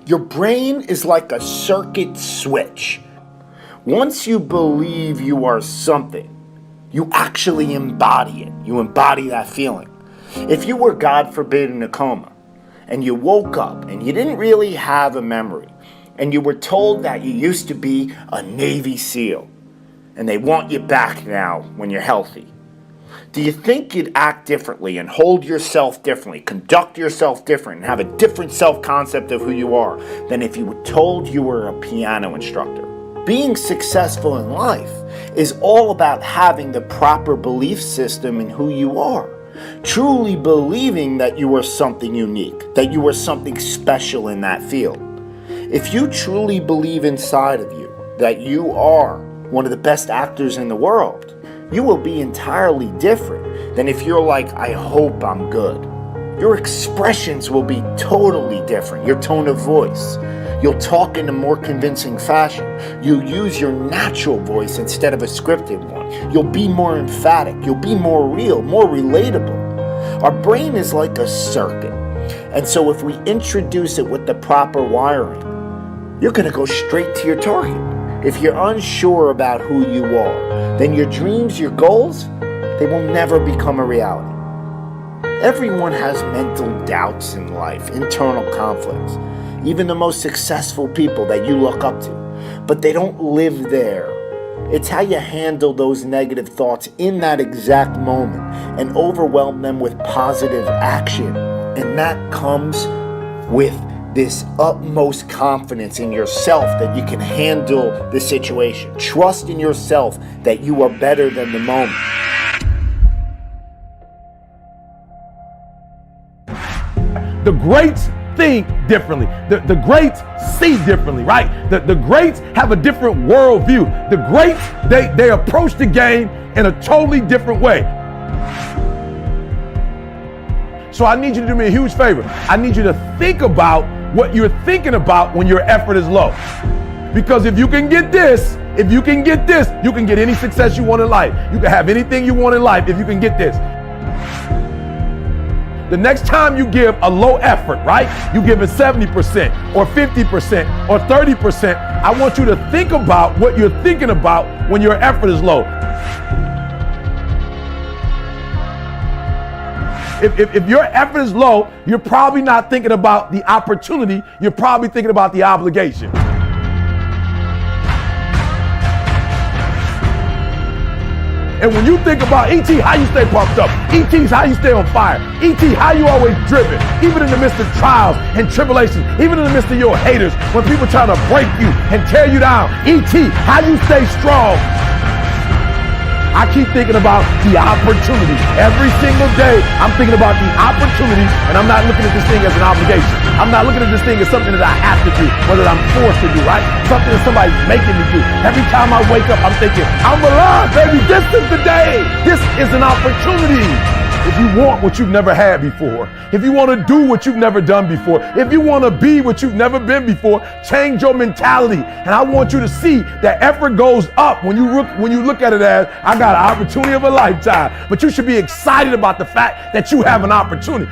Your brain is like a circuit switch. Once you believe you are something, you actually embody it. You embody that feeling. If you were, God forbid, in a coma, and you woke up and you didn't really have a memory, and you were told that you used to be a Navy SEAL, and they want you back now when you're healthy, do you think you'd act differently and hold yourself differently, conduct yourself different, and have a different self-concept of who you are than if you were told you were a piano instructor? Being successful in life is all about having the proper belief system in who you are. Truly believing that you are something unique, that you are something special in that field. If you truly believe inside of you that you are one of the best actors in the world, you will be entirely different than if you're like, I hope I'm good. Your expressions will be totally different. Your tone of voice. You'll talk in a more convincing fashion. You'll use your natural voice instead of a scripted one. You'll be more emphatic. You'll be more real, more relatable. Our brain is like a circuit. And so if we introduce it with the proper wiring, you're going to go straight to your target. If you're unsure about who you are, then your dreams, your goals, they will never become a reality. Everyone has mental doubts in life, internal conflicts. Even the most successful people that you look up to, but they don't live there. It's how you handle those negative thoughts in that exact moment and overwhelm them with positive action. And that comes with this utmost confidence in yourself that you can handle the situation. Trust in yourself that you are better than the moment. The greats think differently. The greats see differently, right? The greats have a different worldview. The greats, they approach the game in a totally different way. So I need you to do me a huge favor. I need you to think about what you're thinking about when your effort is low. Because if you can get this, you can get any success you want in life. You can have anything you want in life if you can get this. The next time you give a low effort, right? You give it 70% or 50% or 30%. I want you to think about what you're thinking about when your effort is low. If your effort is low, you're probably not thinking about the opportunity. You're probably thinking about the obligation. And when you think about E.T., how you stay pumped up. E.T.'s how you stay on fire. E.T., how you always driven. Even in the midst of trials and tribulations. Even in the midst of your haters. When people try to break you and tear you down. E.T., how you stay strong. I keep thinking about the opportunity. Every single day, I'm thinking about the opportunity, and I'm not looking at this thing as an obligation. I'm not looking at this thing as something that I have to do, or that I'm forced to do, right? Something that somebody's making me do. Every time I wake up, I'm thinking, I'm alive, baby. This is the day. This is an opportunity. If you want what you've never had before, if you want to do what you've never done before, if you want to be what you've never been before, change your mentality. And I want you to see that effort goes up when you look at it as, I got an opportunity of a lifetime. But you should be excited about the fact that you have an opportunity.